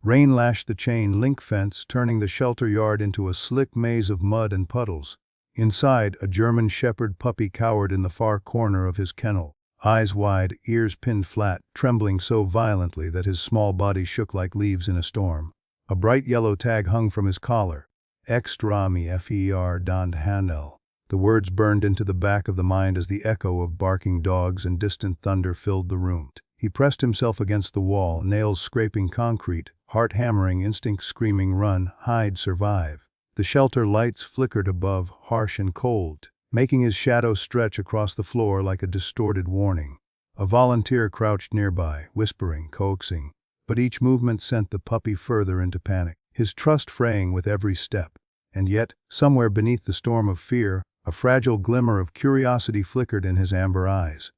Rain lashed the chain link fence, turning the shelter yard into a slick maze of mud and puddles. Inside, a German shepherd puppy cowered in the far corner of his kennel, eyes wide, ears pinned flat, trembling so violently that his small body shook like leaves in a storm. A bright yellow tag hung from his collar. Extrami fer dand Handel. The words burned into the back of the mind as the echo of barking dogs and distant thunder filled the room. He pressed himself against the wall, nails scraping concrete, heart hammering, instinct screaming run, hide, survive. The shelter lights flickered above, harsh and cold, making his shadow stretch across the floor like a distorted warning. A volunteer crouched nearby, whispering, coaxing, but each movement sent the puppy further into panic, his trust fraying with every step. And yet, somewhere beneath the storm of fear, a fragile glimmer of curiosity flickered in his amber eyes.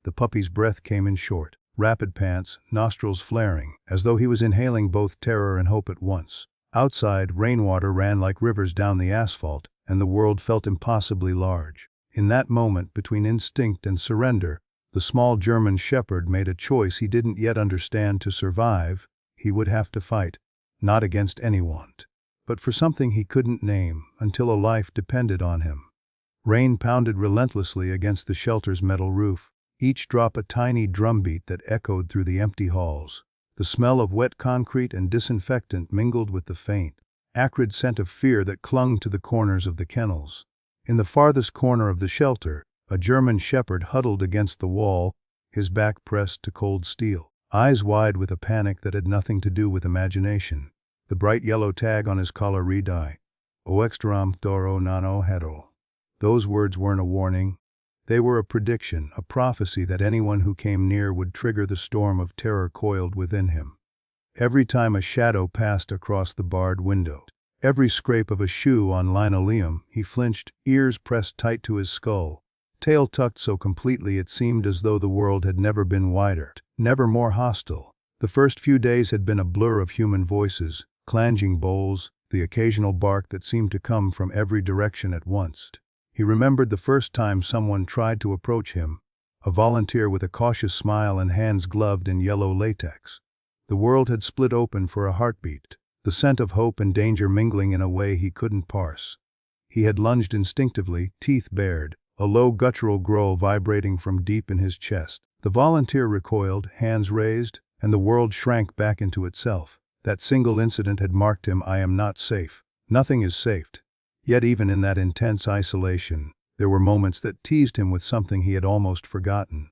The puppy's breath came in short, rapid pants, nostrils flaring, as though he was inhaling both terror and hope at once. Outside, rainwater ran like rivers down the asphalt, and the world felt impossibly large. In that moment, between instinct and surrender, the small German shepherd made a choice he didn't yet understand. To survive, he would have to fight, not against anyone, but for something he couldn't name, until a life depended on him. Rain pounded relentlessly against the shelter's metal roof, each drop a tiny drumbeat that echoed through the empty halls. The smell of wet concrete and disinfectant mingled with the faint, acrid scent of fear that clung to the corners of the kennels. In the farthest corner of the shelter, a German shepherd huddled against the wall, his back pressed to cold steel, eyes wide with a panic that had nothing to do with imagination. The bright yellow tag on his collar read, O extram thoro nano hero. Those words weren't a warning. They were a prediction, a prophecy that anyone who came near would trigger the storm of terror coiled within him. Every time a shadow passed across the barred window, every scrape of a shoe on linoleum, he flinched, ears pressed tight to his skull, tail tucked so completely it seemed as though the world had never been wider, never more hostile. The first few days had been a blur of human voices, clanging bowls, the occasional bark that seemed to come from every direction at once. He remembered the first time someone tried to approach him, a volunteer with a cautious smile and hands gloved in yellow latex. The world had split open for a heartbeat, the scent of hope and danger mingling in a way he couldn't parse. He had lunged instinctively, teeth bared, a low guttural growl vibrating from deep in his chest. The volunteer recoiled, hands raised, and the world shrank back into itself. That single incident had marked him. I am not safe. Nothing is safe. Yet even in that intense isolation, there were moments that teased him with something he had almost forgotten.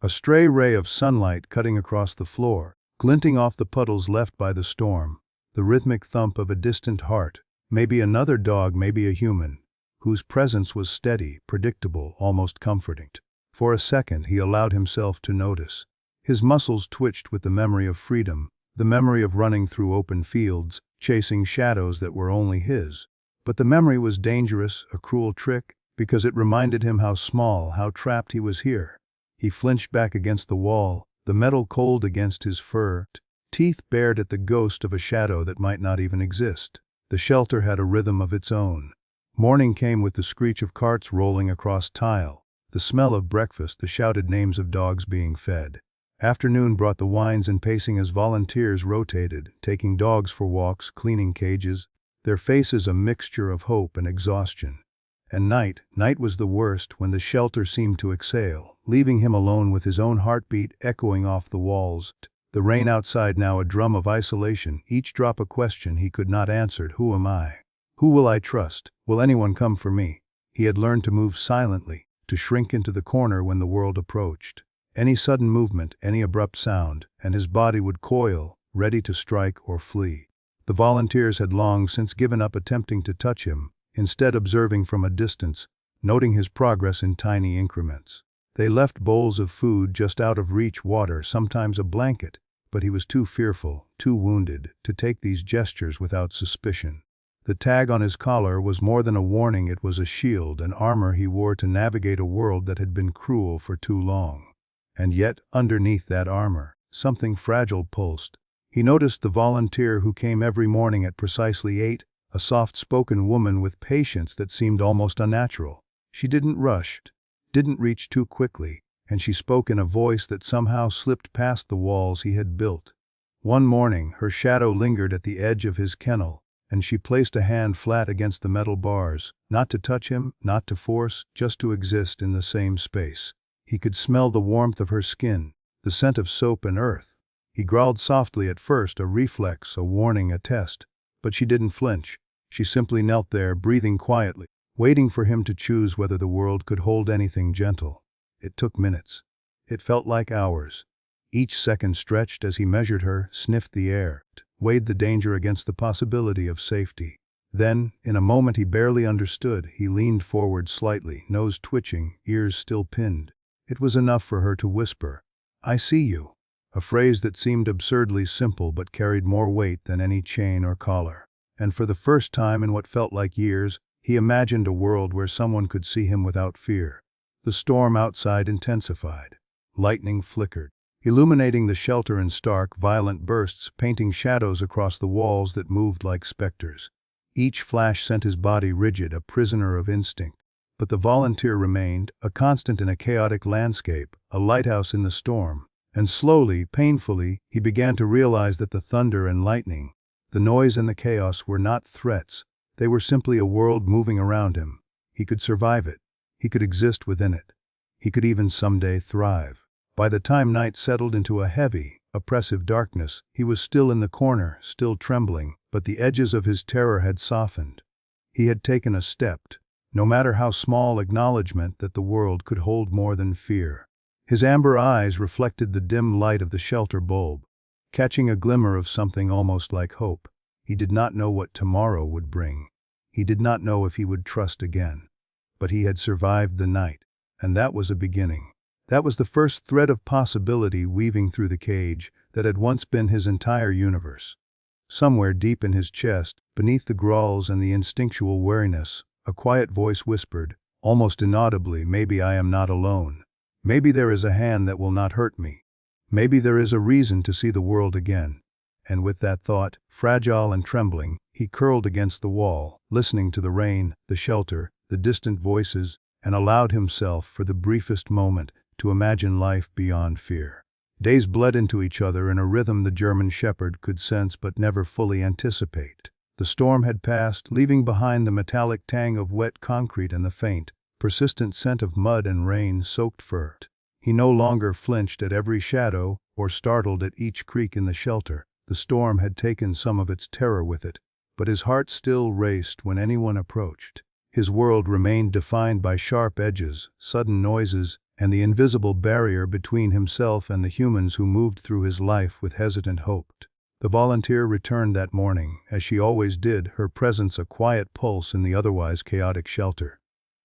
A stray ray of sunlight cutting across the floor, glinting off the puddles left by the storm, the rhythmic thump of a distant heart, maybe another dog, maybe a human, whose presence was steady, predictable, almost comforting. For a second he allowed himself to notice. His muscles twitched with the memory of freedom, the memory of running through open fields, chasing shadows that were only his. But the memory was dangerous, a cruel trick, because it reminded him how small, how trapped he was here. He flinched back against the wall, the metal cold against his fur, teeth bared at the ghost of a shadow that might not even exist. The shelter had a rhythm of its own. Morning came with the screech of carts rolling across tile, the smell of breakfast, the shouted names of dogs being fed. Afternoon brought the whines and pacing as volunteers rotated, taking dogs for walks, cleaning cages, their faces a mixture of hope and exhaustion. And night was the worst, when the shelter seemed to exhale, leaving him alone with his own heartbeat echoing off the walls. The rain outside now a drum of isolation, each drop a question he could not answer. Who am I? Who will I trust? Will anyone come for me? He had learned to move silently, to shrink into the corner when the world approached. Any sudden movement, any abrupt sound, and his body would coil, ready to strike or flee. The volunteers had long since given up attempting to touch him, instead observing from a distance, noting his progress in tiny increments. They left bowls of food just out of reach, water, sometimes a blanket, but he was too fearful, too wounded, to take these gestures without suspicion. The tag on his collar was more than a warning, it was a shield, an armor he wore to navigate a world that had been cruel for too long. And yet, underneath that armor, something fragile pulsed. He noticed the volunteer who came every morning at precisely 8, a soft-spoken woman with patience that seemed almost unnatural. She didn't rush, didn't reach too quickly, and she spoke in a voice that somehow slipped past the walls he had built. One morning, her shadow lingered at the edge of his kennel, and she placed a hand flat against the metal bars, not to touch him, not to force, just to exist in the same space. He could smell the warmth of her skin, the scent of soap and earth. He growled softly at first, a reflex, a warning, a test. But she didn't flinch. She simply knelt there, breathing quietly, waiting for him to choose whether the world could hold anything gentle. It took minutes. It felt like hours. Each second stretched as he measured her, sniffed the air, weighed the danger against the possibility of safety. Then, in a moment he barely understood, he leaned forward slightly, nose twitching, ears still pinned. It was enough for her to whisper, "I see you," a phrase that seemed absurdly simple but carried more weight than any chain or collar. And for the first time in what felt like years, he imagined a world where someone could see him without fear. The storm outside intensified. Lightning flickered, illuminating the shelter in stark, violent bursts, painting shadows across the walls that moved like specters. Each flash sent his body rigid, a prisoner of instinct. But the volunteer remained, a constant in a chaotic landscape, a lighthouse in the storm. And slowly, painfully, he began to realize that the thunder and lightning, the noise and the chaos were not threats. They were simply a world moving around him. He could survive it. He could exist within it. He could even someday thrive. By the time night settled into a heavy, oppressive darkness, he was still in the corner, still trembling, but the edges of his terror had softened. He had taken a step, no matter how small, acknowledgement that the world could hold more than fear. His amber eyes reflected the dim light of the shelter bulb, catching a glimmer of something almost like hope. He did not know what tomorrow would bring. He did not know if he would trust again. But he had survived the night, and that was a beginning. That was the first thread of possibility weaving through the cage that had once been his entire universe. Somewhere deep in his chest, beneath the growls and the instinctual wariness, a quiet voice whispered, almost inaudibly, "Maybe I am not alone. Maybe there is a hand that will not hurt me. Maybe there is a reason to see the world again." And with that thought, fragile and trembling, he curled against the wall, listening to the rain, the shelter, the distant voices, and allowed himself, for the briefest moment, to imagine life beyond fear. Days bled into each other in a rhythm the German shepherd could sense but never fully anticipate. The storm had passed, leaving behind the metallic tang of wet concrete and the faint, persistent scent of mud and rain-soaked fur. He no longer flinched at every shadow or startled at each creak in the shelter. The storm had taken some of its terror with it, but his heart still raced when anyone approached. His world remained defined by sharp edges, sudden noises, and the invisible barrier between himself and the humans who moved through his life with hesitant hope. The volunteer returned that morning, as she always did, her presence a quiet pulse in the otherwise chaotic shelter.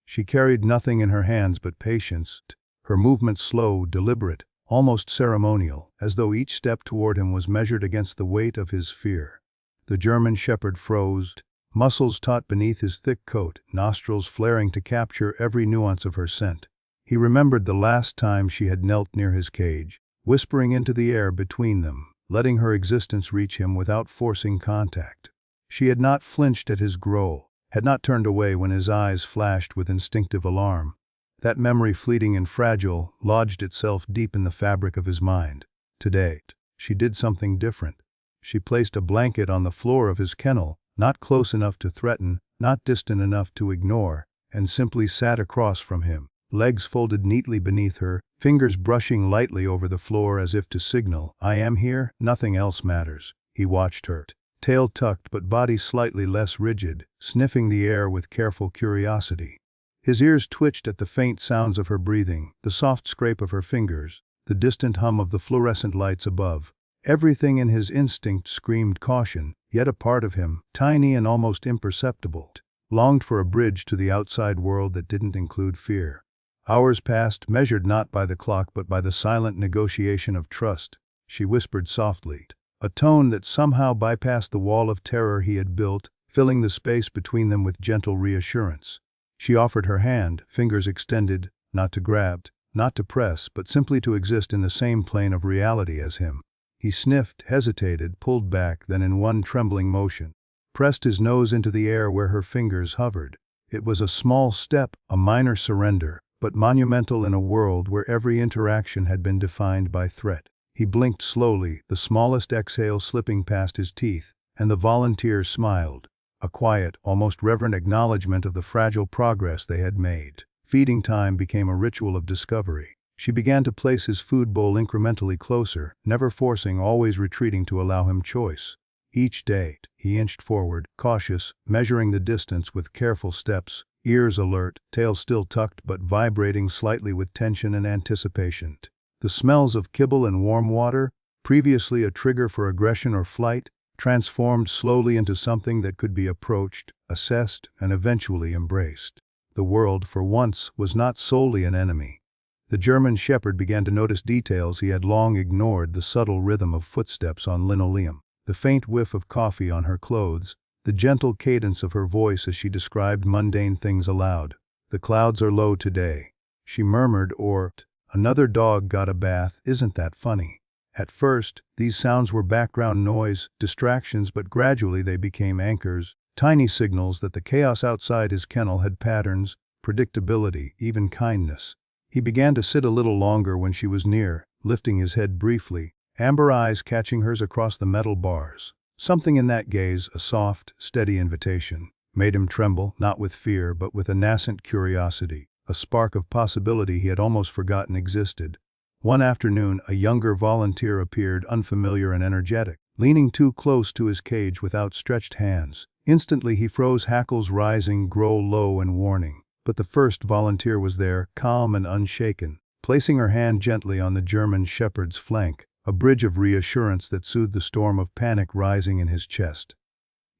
She carried nothing in her hands but patience, her movements slow, deliberate, almost ceremonial, as though each step toward him was measured against the weight of his fear. The German shepherd froze, muscles taut beneath his thick coat, nostrils flaring to capture every nuance of her scent. He remembered the last time she had knelt near his cage, whispering into the air between them, letting her existence reach him without forcing contact. She had not flinched at his growl, had not turned away when his eyes flashed with instinctive alarm. That memory, fleeting and fragile, lodged itself deep in the fabric of his mind. Today, she did something different. She placed a blanket on the floor of his kennel, not close enough to threaten, not distant enough to ignore, and simply sat across from him, legs folded neatly beneath her, fingers brushing lightly over the floor as if to signal, "I am here, nothing else matters." He watched her, tail tucked but body slightly less rigid, sniffing the air with careful curiosity. His ears twitched at the faint sounds of her breathing, the soft scrape of her fingers, the distant hum of the fluorescent lights above. Everything in his instinct screamed caution, yet a part of him, tiny and almost imperceptible, longed for a bridge to the outside world that didn't include fear. Hours passed, measured not by the clock but by the silent negotiation of trust. She whispered softly, a tone that somehow bypassed the wall of terror he had built, filling the space between them with gentle reassurance. She offered her hand, fingers extended, not to grab, not to press, but simply to exist in the same plane of reality as him. He sniffed, hesitated, pulled back, then in one trembling motion, pressed his nose into the air where her fingers hovered. It was a small step, a minor surrender, but monumental in a world where every interaction had been defined by threat. He blinked slowly, the smallest exhale slipping past his teeth, and the volunteer smiled, a quiet, almost reverent acknowledgement of the fragile progress they had made. Feeding time became a ritual of discovery. She began to place his food bowl incrementally closer, never forcing, always retreating to allow him choice. Each day, he inched forward, cautious, measuring the distance with careful steps, ears alert, tail still tucked but vibrating slightly with tension and anticipation. The smells of kibble and warm water, previously a trigger for aggression or flight, transformed slowly into something that could be approached, assessed, and eventually embraced. The world, for once, was not solely an enemy. The German shepherd began to notice details he had long ignored: the subtle rhythm of footsteps on linoleum, the faint whiff of coffee on her clothes, the gentle cadence of her voice as she described mundane things aloud. "The clouds are low today," she murmured, or, "Another dog got a bath, isn't that funny?" At first, these sounds were background noise, distractions, but gradually they became anchors, tiny signals that the chaos outside his kennel had patterns, predictability, even kindness. He began to sit a little longer when she was near, lifting his head briefly, amber eyes catching hers across the metal bars. Something in that gaze, a soft, steady invitation, made him tremble, not with fear but with a nascent curiosity, a spark of possibility he had almost forgotten existed. One afternoon, a younger volunteer appeared, unfamiliar and energetic, leaning too close to his cage with outstretched hands. Instantly he froze, hackles rising, grow low and warning. But the first volunteer was there, calm and unshaken, placing her hand gently on the German shepherd's flank, a bridge of reassurance that soothed the storm of panic rising in his chest.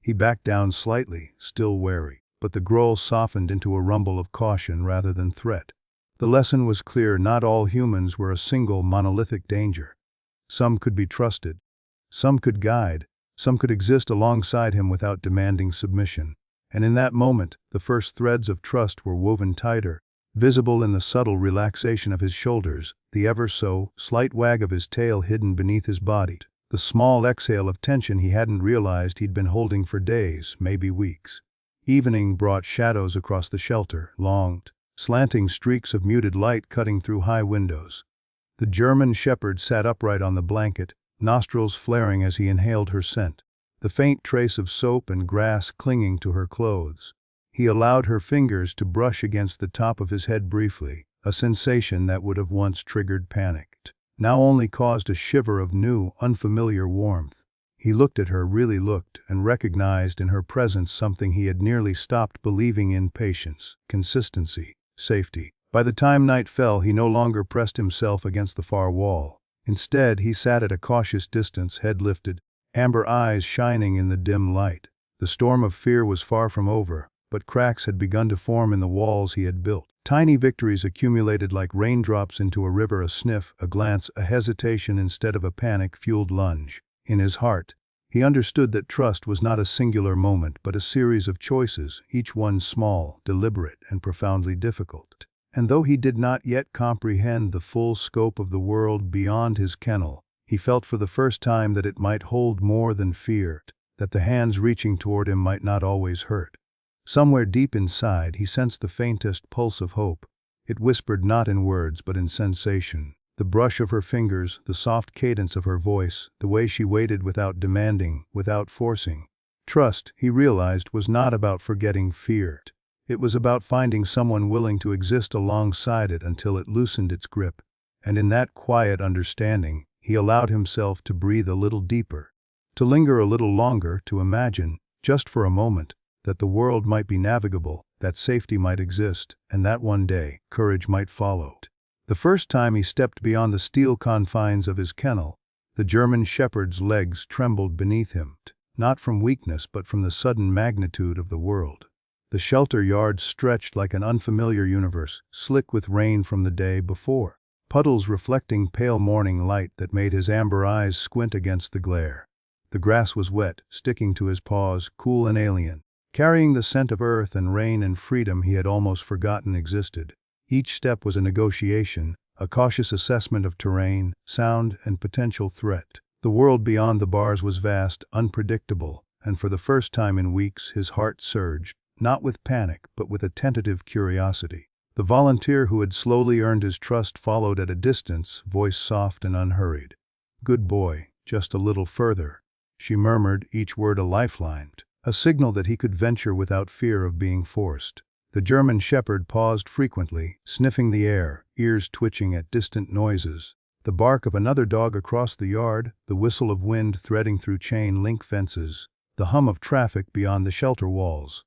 He backed down slightly, still wary, but the growl softened into a rumble of caution rather than threat. The lesson was clear: not all humans were a single monolithic danger. Some could be trusted, some could guide, some could exist alongside him without demanding submission. And in that moment, the first threads of trust were woven tighter, visible in the subtle relaxation of his shoulders, the ever-so slight wag of his tail hidden beneath his body, the small exhale of tension he hadn't realized he'd been holding for days, maybe weeks. Evening brought shadows across the shelter, long, slanting streaks of muted light cutting through high windows. The German shepherd sat upright on the blanket, nostrils flaring as he inhaled her scent, the faint trace of soap and grass clinging to her clothes. He allowed her fingers to brush against the top of his head briefly, a sensation that would have once triggered panic, now only caused a shiver of new, unfamiliar warmth. He looked at her, really looked, and recognized in her presence something he had nearly stopped believing in: patience, consistency, safety. By the time night fell, he no longer pressed himself against the far wall. Instead, he sat at a cautious distance, head lifted, amber eyes shining in the dim light. The storm of fear was far from over, but cracks had begun to form in the walls he had built. Tiny victories accumulated like raindrops into a river: a sniff, a glance, a hesitation instead of a panic-fueled lunge. In his heart, he understood that trust was not a singular moment but a series of choices, each one small, deliberate, and profoundly difficult. And though he did not yet comprehend the full scope of the world beyond his kennel, he felt for the first time that it might hold more than fear, that the hands reaching toward him might not always hurt. Somewhere deep inside, he sensed the faintest pulse of hope. It whispered not in words but in sensation. The brush of her fingers, the soft cadence of her voice, the way she waited without demanding, without forcing. Trust, he realized, was not about forgetting fear. It was about finding someone willing to exist alongside it until it loosened its grip. And in that quiet understanding, he allowed himself to breathe a little deeper, to linger a little longer, to imagine, just for a moment, that the world might be navigable, that safety might exist, and that one day, courage might follow. The first time he stepped beyond the steel confines of his kennel, the German shepherd's legs trembled beneath him, not from weakness but from the sudden magnitude of the world. The shelter yard stretched like an unfamiliar universe, slick with rain from the day before, puddles reflecting pale morning light that made his amber eyes squint against the glare. The grass was wet, sticking to his paws, cool and alien, carrying the scent of earth and rain and freedom he had almost forgotten existed. Each step was a negotiation, a cautious assessment of terrain, sound, and potential threat. The world beyond the bars was vast, unpredictable, and for the first time in weeks his heart surged, not with panic but with a tentative curiosity. The volunteer who had slowly earned his trust followed at a distance, voice soft and unhurried. Good boy, just a little further. She murmured, each word a lifeline, a signal that he could venture without fear of being forced. The German shepherd paused frequently, sniffing the air, ears twitching at distant noises. The bark of another dog across the yard, the whistle of wind threading through chain-link fences, the hum of traffic beyond the shelter walls.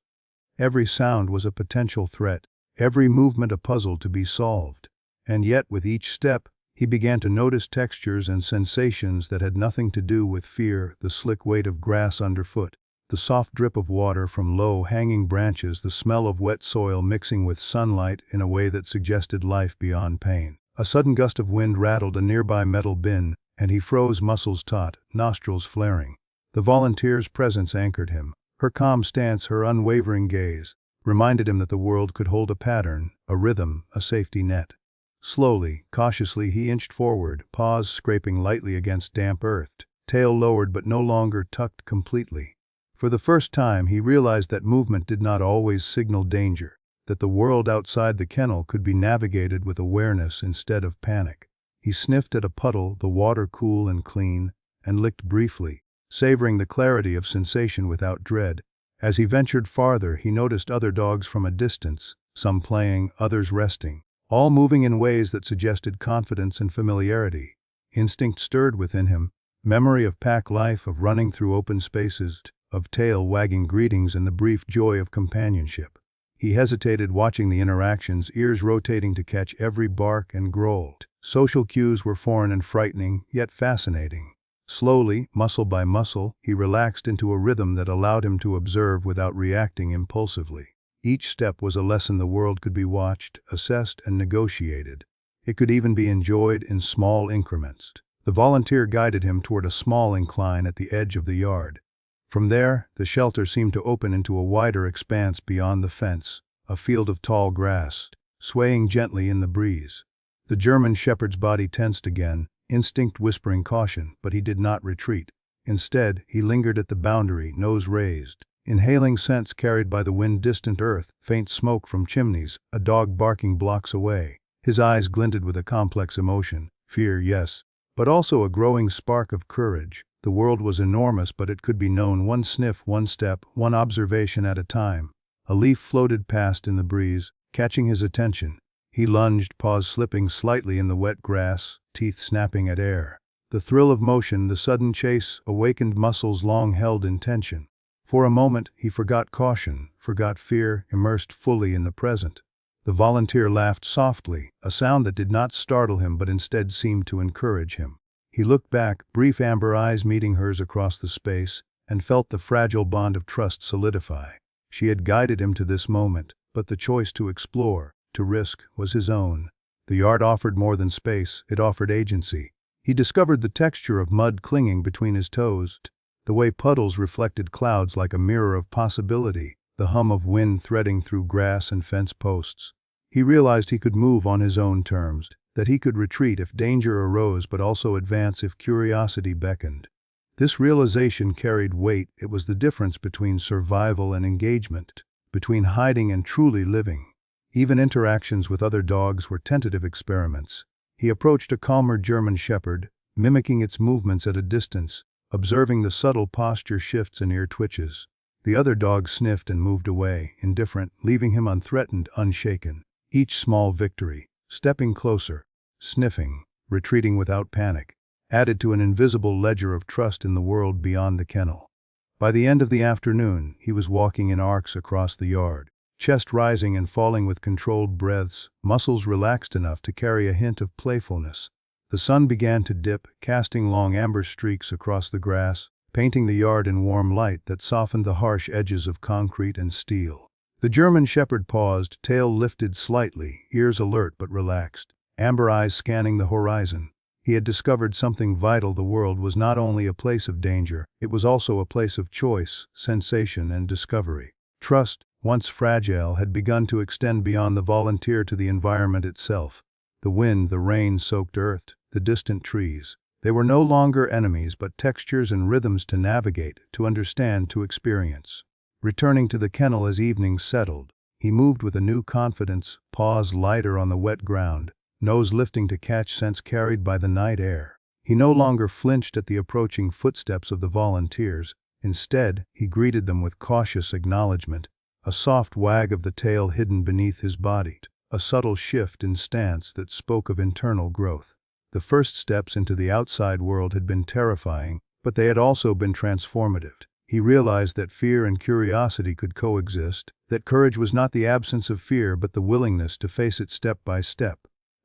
Every sound was a potential threat, every movement a puzzle to be solved. And yet, with each step, he began to notice textures and sensations that had nothing to do with fear: the slick weight of grass underfoot, the soft drip of water from low-hanging branches, the smell of wet soil mixing with sunlight in a way that suggested life beyond pain. A sudden gust of wind rattled a nearby metal bin, and he froze, muscles taut, nostrils flaring. The volunteer's presence anchored him. Her calm stance, her unwavering gaze, reminded him that the world could hold a pattern, a rhythm, a safety net. Slowly, cautiously he inched forward, paws scraping lightly against damp earth, tail lowered but no longer tucked completely. For the first time he realized that movement did not always signal danger, that the world outside the kennel could be navigated with awareness instead of panic. He sniffed at a puddle, the water cool and clean, and licked briefly, savoring the clarity of sensation without dread. As he ventured farther, he noticed other dogs from a distance, some playing, others resting, all moving in ways that suggested confidence and familiarity. Instinct stirred within him, memory of pack life, of running through open spaces, of tail-wagging greetings and the brief joy of companionship. He hesitated, watching the interactions, ears rotating to catch every bark and growl. Social cues were foreign and frightening, yet fascinating. Slowly, muscle by muscle, he relaxed into a rhythm that allowed him to observe without reacting impulsively. Each step was a lesson: the world could be watched, assessed, and negotiated. It could even be enjoyed in small increments. The volunteer guided him toward a small incline at the edge of the yard. From there, the shelter seemed to open into a wider expanse beyond the fence, a field of tall grass, swaying gently in the breeze. The German shepherd's body tensed again, instinct whispering caution, but he did not retreat. Instead, he lingered at the boundary, nose raised, inhaling scents carried by the wind: distant earth, faint smoke from chimneys, a dog barking blocks away. His eyes glinted with a complex emotion: fear, yes, but also a growing spark of courage. The world was enormous, but it could be known: one sniff, one step, one observation at a time. A leaf floated past in the breeze, catching his attention. He lunged, paws slipping slightly in the wet grass, teeth snapping at air. The thrill of motion, the sudden chase, awakened muscles long held in tension. For a moment, he forgot caution, forgot fear, immersed fully in the present. The volunteer laughed softly, a sound that did not startle him but instead seemed to encourage him. He looked back, brief amber eyes meeting hers across the space, and felt the fragile bond of trust solidify. She had guided him to this moment, but the choice to explore, to risk, was his own. The yard offered more than space, it offered agency. He discovered the texture of mud clinging between his toes, the way puddles reflected clouds like a mirror of possibility, the hum of wind threading through grass and fence posts. He realized he could move on his own terms, that he could retreat if danger arose but also advance if curiosity beckoned. This realization carried weight. It was the difference between survival and engagement, between hiding and truly living. Even interactions with other dogs were tentative experiments. He approached a calmer German shepherd, mimicking its movements at a distance, observing the subtle posture shifts and ear twitches. The other dog sniffed and moved away, indifferent, leaving him unthreatened, unshaken. Each small victory, stepping closer, sniffing, retreating without panic, added to an invisible ledger of trust in the world beyond the kennel. By the end of the afternoon, he was walking in arcs across the yard, chest rising and falling with controlled breaths, muscles relaxed enough to carry a hint of playfulness. The sun began to dip, casting long amber streaks across the grass, painting the yard in warm light that softened the harsh edges of concrete and steel. The German shepherd paused, tail lifted slightly, ears alert but relaxed, amber eyes scanning the horizon. He had discovered something vital: the world was not only a place of danger, it was also a place of choice, sensation, and discovery. Trust, once fragile, had begun to extend beyond the volunteer to the environment itself. The wind, the rain-soaked earth, the distant trees. They were no longer enemies but textures and rhythms to navigate, to understand, to experience. Returning to the kennel as evening settled, he moved with a new confidence, paws lighter on the wet ground, nose lifting to catch scents carried by the night air. He no longer flinched at the approaching footsteps of the volunteers. Instead, he greeted them with cautious acknowledgement, a soft wag of the tail hidden beneath his body, a subtle shift in stance that spoke of internal growth. The first steps into the outside world had been terrifying, but they had also been transformative. He realized that fear and curiosity could coexist, that courage was not the absence of fear but the willingness to face it step by step.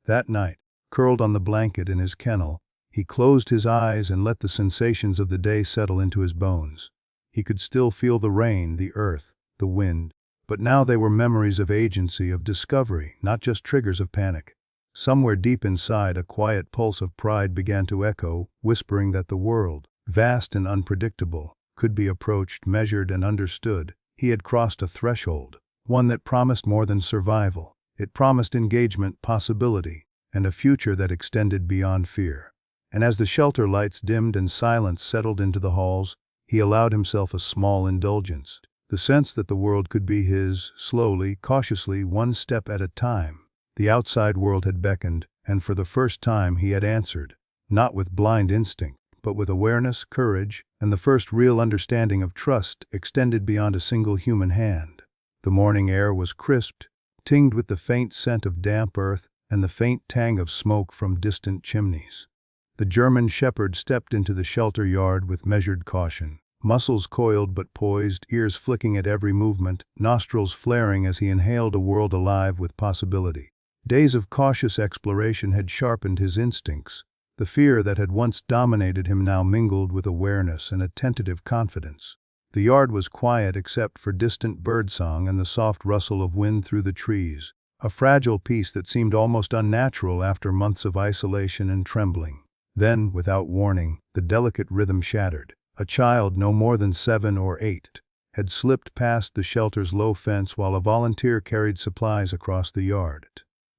That night, curled on the blanket in his kennel, he closed his eyes and let the sensations of the day settle into his bones. He could still feel the rain, the earth, the wind, but now they were memories of agency, of discovery, not just triggers of panic. Somewhere deep inside, a quiet pulse of pride began to echo, whispering that the world, vast and unpredictable, could be approached, measured, and understood. He had crossed a threshold, one that promised more than survival. It promised engagement, possibility, and a future that extended beyond fear. And as the shelter lights dimmed and silence settled into the halls, he allowed himself a small indulgence. The sense that the world could be his, slowly, cautiously, one step at a time. The outside world had beckoned, and for the first time he had answered, not with blind instinct, but with awareness, courage, and the first real understanding of trust extended beyond a single human hand. The morning air was crisped, tinged with the faint scent of damp earth and the faint tang of smoke from distant chimneys. The German shepherd stepped into the shelter yard with measured caution, muscles coiled but poised, ears flicking at every movement, nostrils flaring as he inhaled a world alive with possibility. Days of cautious exploration had sharpened his instincts. The fear that had once dominated him now mingled with awareness and a tentative confidence. The yard was quiet except for distant birdsong and the soft rustle of wind through the trees, a fragile peace that seemed almost unnatural after months of isolation and trembling. Then, without warning, the delicate rhythm shattered. A child no more than 7 or 8 had slipped past the shelter's low fence while a volunteer carried supplies across the yard.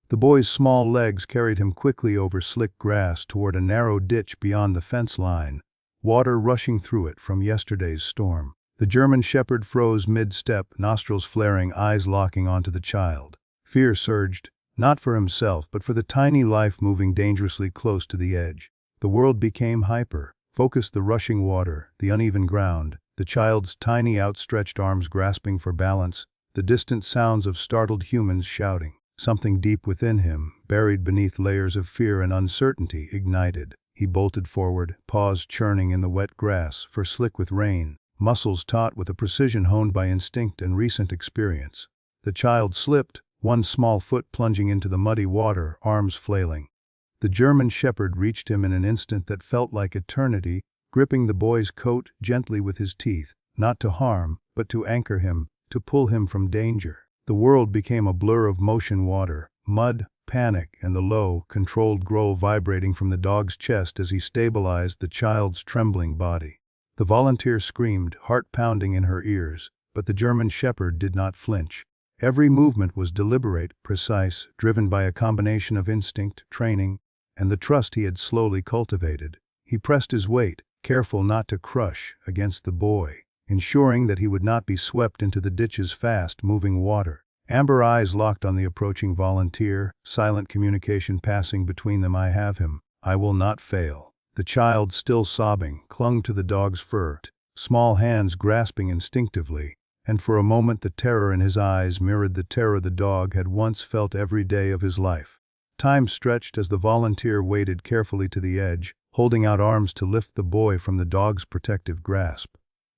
The boy's small legs carried him quickly over slick grass toward a narrow ditch beyond the fence line, water rushing through it from yesterday's storm. The German shepherd froze mid-step, nostrils flaring, eyes locking onto the child. Fear surged, not for himself but for the tiny life moving dangerously close to the edge. The world became hyper, focused, the rushing water, the uneven ground, the child's tiny outstretched arms grasping for balance, the distant sounds of startled humans shouting. Something deep within him, buried beneath layers of fear and uncertainty, ignited. He bolted forward, paws churning in the wet grass, fur slick with rain, muscles taut with a precision honed by instinct and recent experience. The child slipped, one small foot plunging into the muddy water, arms flailing. The German shepherd reached him in an instant that felt like eternity, gripping the boy's coat gently with his teeth, not to harm, but to anchor him, to pull him from danger. The world became a blur of motion, water, mud, panic, and the low, controlled growl vibrating from the dog's chest as he stabilized the child's trembling body. The volunteer screamed, heart pounding in her ears, but the German shepherd did not flinch. Every movement was deliberate, precise, driven by a combination of instinct, training, and the trust he had slowly cultivated. He pressed his weight, careful not to crush, against the boy, ensuring that he would not be swept into the ditch's fast-moving water. Amber eyes locked on the approaching volunteer, silent communication passing between them. I have him. I will not fail. The child, still sobbing, clung to the dog's fur, small hands grasping instinctively, and for a moment the terror in his eyes mirrored the terror the dog had once felt every day of his life. Time stretched as the volunteer waded carefully to the edge, holding out arms to lift the boy from the dog's protective grasp.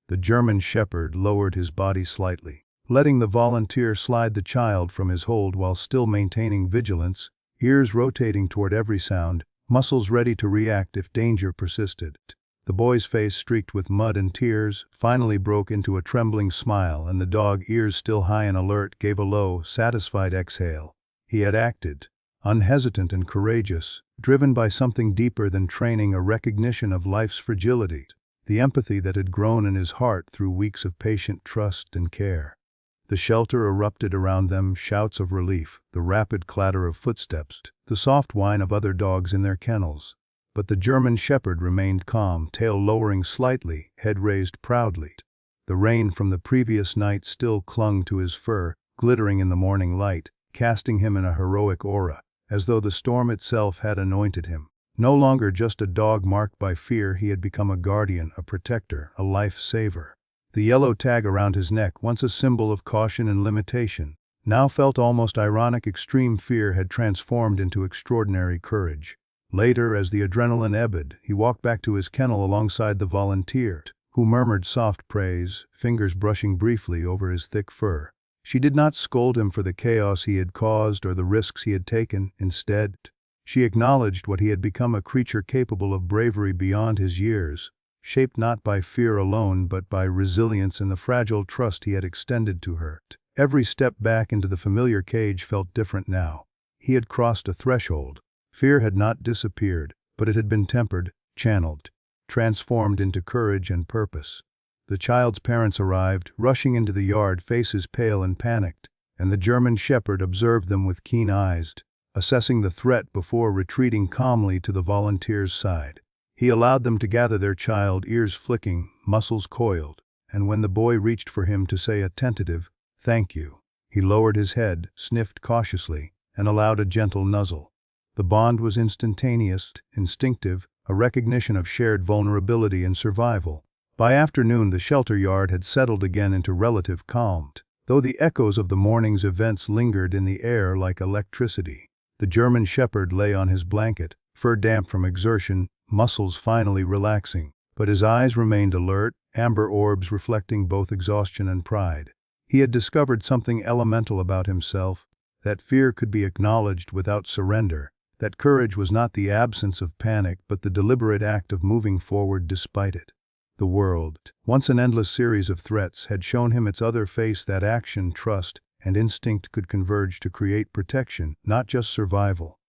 The German shepherd lowered his body slightly, letting the volunteer slide the child from his hold while still maintaining vigilance, ears rotating toward every sound, muscles ready to react if danger persisted. The boy's face, streaked with mud and tears, finally broke into a trembling smile, and the dog, ears still high and alert, gave a low, satisfied exhale. He had acted, unhesitant and courageous, driven by something deeper than training, a recognition of life's fragility, the empathy that had grown in his heart through weeks of patient trust and care. The shelter erupted around them, shouts of relief, the rapid clatter of footsteps, the soft whine of other dogs in their kennels. But the German shepherd remained calm, tail lowering slightly, head raised proudly. The rain from the previous night still clung to his fur, glittering in the morning light, casting him in a heroic aura, as though the storm itself had anointed him. No longer just a dog marked by fear, he had become a guardian, a protector, a life-saver. The yellow tag around his neck, once a symbol of caution and limitation, now felt almost ironic. Extreme fear had transformed into extraordinary courage. Later, as the adrenaline ebbed, he walked back to his kennel alongside the volunteer, who murmured soft praise, fingers brushing briefly over his thick fur. She did not scold him for the chaos he had caused or the risks he had taken. Instead, she acknowledged what he had become, a creature capable of bravery beyond his years, shaped not by fear alone but by resilience and the fragile trust he had extended to her. Every step back into the familiar cage felt different now. He had crossed a threshold. Fear had not disappeared, but it had been tempered, channeled, transformed into courage and purpose. The child's parents arrived, rushing into the yard, faces pale and panicked, and the German shepherd observed them with keen eyes, assessing the threat before retreating calmly to the volunteer's side. He allowed them to gather their child, ears flicking, muscles coiled, and when the boy reached for him to say a tentative, "Thank you," he lowered his head, sniffed cautiously, and allowed a gentle nuzzle. The bond was instantaneous, instinctive, a recognition of shared vulnerability and survival. By afternoon, the shelter yard had settled again into relative calm, though the echoes of the morning's events lingered in the air like electricity. The German shepherd lay on his blanket, fur damp from exertion, muscles finally relaxing, but his eyes remained alert, amber orbs reflecting both exhaustion and pride. He had discovered something elemental about himself, that fear could be acknowledged without surrender, that courage was not the absence of panic but the deliberate act of moving forward despite it. The world, once an endless series of threats, had shown him its other face, that action, trust, and instinct could converge to create protection, not just survival.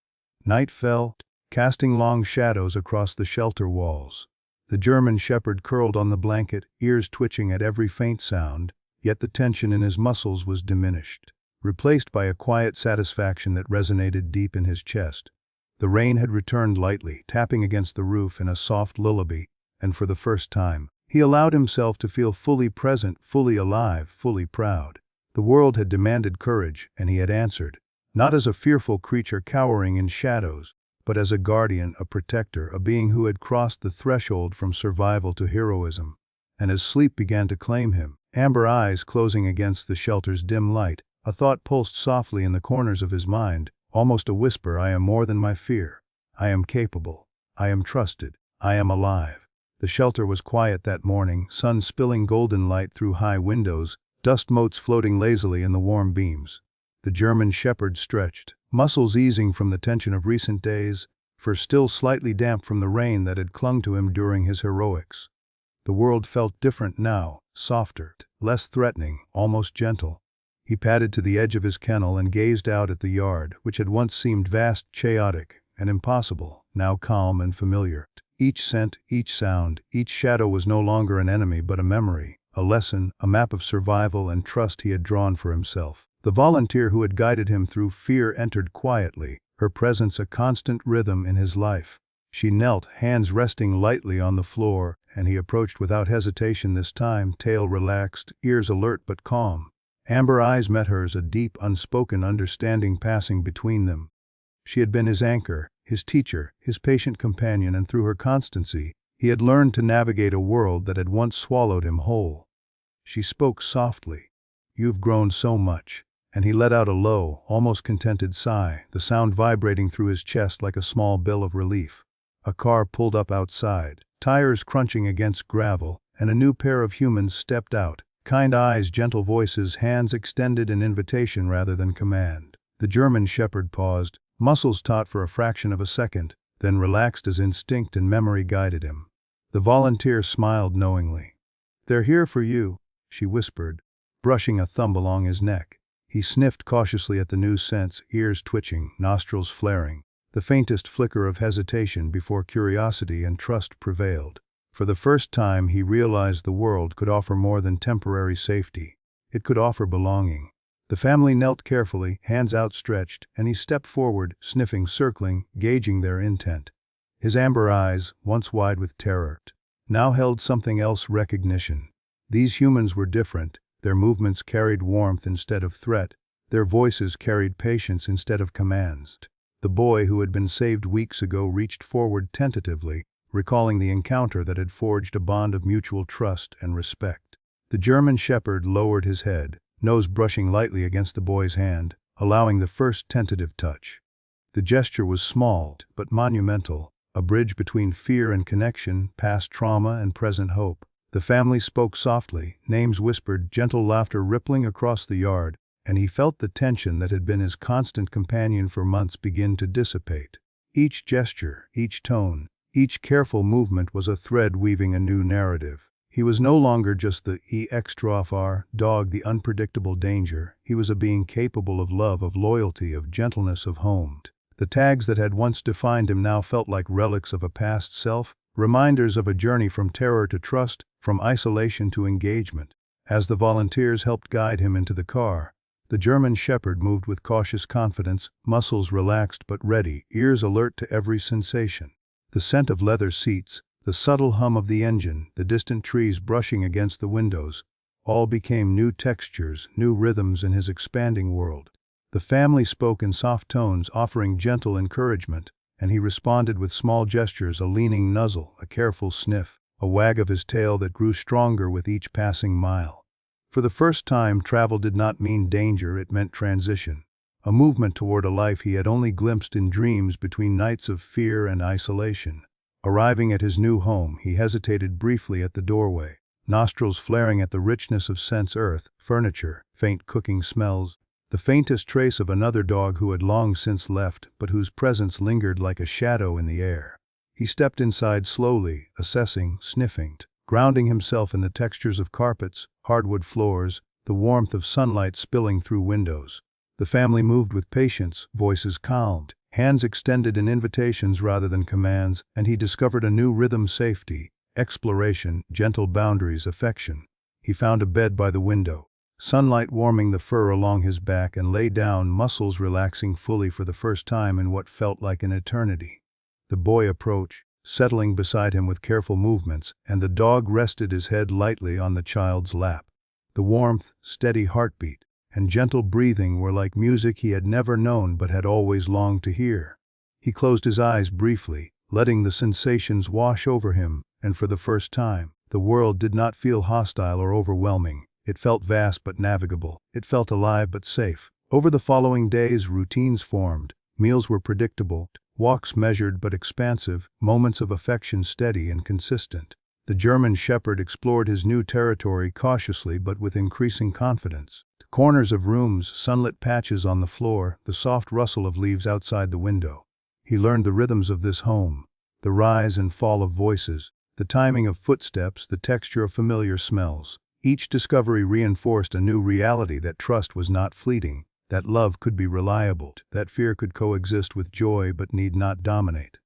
Night fell, casting long shadows across the shelter walls. The German shepherd curled on the blanket, ears twitching at every faint sound, yet the tension in his muscles was diminished, replaced by a quiet satisfaction that resonated deep in his chest. The rain had returned lightly, tapping against the roof in a soft lullaby, and for the first time, he allowed himself to feel fully present, fully alive, fully proud. The world had demanded courage, and he had answered, not as a fearful creature cowering in shadows, but as a guardian, a protector, a being who had crossed the threshold from survival to heroism. And as sleep began to claim him, amber eyes closing against the shelter's dim light, a thought pulsed softly in the corners of his mind, almost a whisper: I am more than my fear. I am capable. I am trusted. I am alive. The shelter was quiet that morning, sun spilling golden light through high windows, dust motes floating lazily in the warm beams. The German shepherd stretched, muscles easing from the tension of recent days, fur still slightly damp from the rain that had clung to him during his heroics. The world felt different now, softer, less threatening, almost gentle. He padded to the edge of his kennel and gazed out at the yard, which had once seemed vast, chaotic, and impossible, now calm and familiar. Each scent, each sound, each shadow was no longer an enemy but a memory, a lesson, a map of survival and trust he had drawn for himself. The volunteer who had guided him through fear entered quietly, her presence a constant rhythm in his life. She knelt, hands resting lightly on the floor, and he approached without hesitation this time, tail relaxed, ears alert but calm. Amber eyes met hers, a deep, unspoken understanding passing between them. She had been his anchor, his teacher, his patient companion, and through her constancy, he had learned to navigate a world that had once swallowed him whole. She spoke softly. "You've grown so much," and he let out a low, almost contented sigh, the sound vibrating through his chest like a small bill of relief. A car pulled up outside, tires crunching against gravel, and a new pair of humans stepped out, kind eyes, gentle voices, hands extended in invitation rather than command. The German shepherd paused, muscles taut for a fraction of a second, then relaxed as instinct and memory guided him. The volunteer smiled knowingly. "They're here for you," she whispered, brushing a thumb along his neck. He sniffed cautiously at the new scents, ears twitching, nostrils flaring, the faintest flicker of hesitation before curiosity and trust prevailed. For the first time he realized the world could offer more than temporary safety. It could offer belonging. The family knelt carefully, hands outstretched, and he stepped forward, sniffing, circling, gauging their intent. His amber eyes, once wide with terror, now held something else: recognition. These humans were different. Their movements carried warmth instead of threat. Their voices carried patience instead of commands. The boy who had been saved weeks ago reached forward tentatively, recalling the encounter that had forged a bond of mutual trust and respect. The German shepherd lowered his head, nose brushing lightly against the boy's hand, allowing the first tentative touch. The gesture was small, but monumental, a bridge between fear and connection, past trauma and present hope. The family spoke softly, names whispered, gentle laughter rippling across the yard, and he felt the tension that had been his constant companion for months begin to dissipate. Each gesture, each tone, each careful movement was a thread weaving a new narrative. He was no longer just the extravagant dog, the unpredictable danger. He was a being capable of love, of loyalty, of gentleness, of home. The tags that had once defined him now felt like relics of a past self, reminders of a journey from terror to trust, from isolation to engagement. As the volunteers helped guide him into the car, the German shepherd moved with cautious confidence, muscles relaxed but ready, ears alert to every sensation. The scent of leather seats, the subtle hum of the engine, the distant trees brushing against the windows, all became new textures, new rhythms in his expanding world. The family spoke in soft tones, offering gentle encouragement, and he responded with small gestures, a leaning nuzzle, a careful sniff, a wag of his tail that grew stronger with each passing mile. For the first time, travel did not mean danger, it meant transition, a movement toward a life he had only glimpsed in dreams between nights of fear and isolation. Arriving at his new home, he hesitated briefly at the doorway, nostrils flaring at the richness of scents, earth, furniture, faint cooking smells, the faintest trace of another dog who had long since left, but whose presence lingered like a shadow in the air. He stepped inside slowly, assessing, sniffing, grounding himself in the textures of carpets, hardwood floors, the warmth of sunlight spilling through windows. The family moved with patience, voices calmed, hands extended in invitations rather than commands, and he discovered a new rhythm: safety, exploration, gentle boundaries, affection. He found a bed by the window, sunlight warming the fur along his back, and lay down, muscles relaxing fully for the first time in what felt like an eternity. The boy approached, settling beside him with careful movements, and the dog rested his head lightly on the child's lap. The warmth, steady heartbeat, and gentle breathing were like music he had never known but had always longed to hear. He closed his eyes briefly, letting the sensations wash over him, and for the first time, the world did not feel hostile or overwhelming. It felt vast but navigable. It felt alive but safe. Over the following days, routines formed. Meals were predictable, walks measured but expansive, moments of affection steady and consistent. The German shepherd explored his new territory cautiously but with increasing confidence. Corners of rooms, sunlit patches on the floor, the soft rustle of leaves outside the window. He learned the rhythms of this home, the rise and fall of voices, the timing of footsteps, the texture of familiar smells. Each discovery reinforced a new reality: that trust was not fleeting, that love could be reliable, that fear could coexist with joy but need not dominate.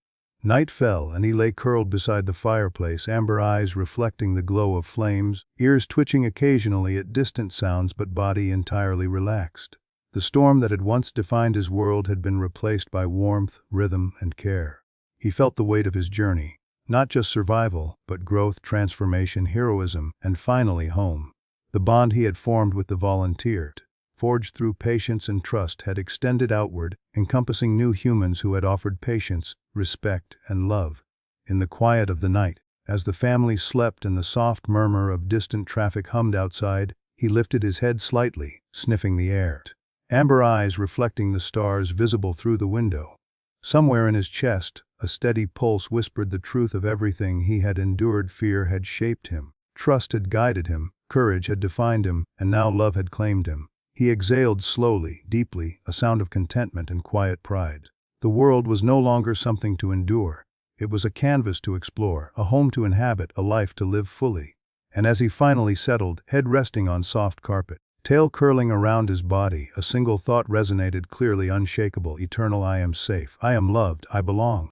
Night fell, and he lay curled beside the fireplace, amber eyes reflecting the glow of flames, ears twitching occasionally at distant sounds but body entirely relaxed. The storm that had once defined his world had been replaced by warmth, rhythm, and care. He felt the weight of his journey, not just survival, but growth, transformation, heroism, and finally home. The bond he had formed with the volunteer, forged through patience and trust, had extended outward, encompassing new humans who had offered patience, respect, and love. In the quiet of the night, as the family slept and the soft murmur of distant traffic hummed outside, he lifted his head slightly, sniffing the air. Amber eyes reflecting the stars visible through the window. Somewhere in his chest, a steady pulse whispered the truth of everything he had endured. Fear had shaped him, trust had guided him, courage had defined him, and now love had claimed him. He exhaled slowly, deeply, a sound of contentment and quiet pride. The world was no longer something to endure. It was a canvas to explore, a home to inhabit, a life to live fully. And as he finally settled, head resting on soft carpet, tail curling around his body, a single thought resonated clearly, unshakable, eternal: I am safe, I am loved, I belong.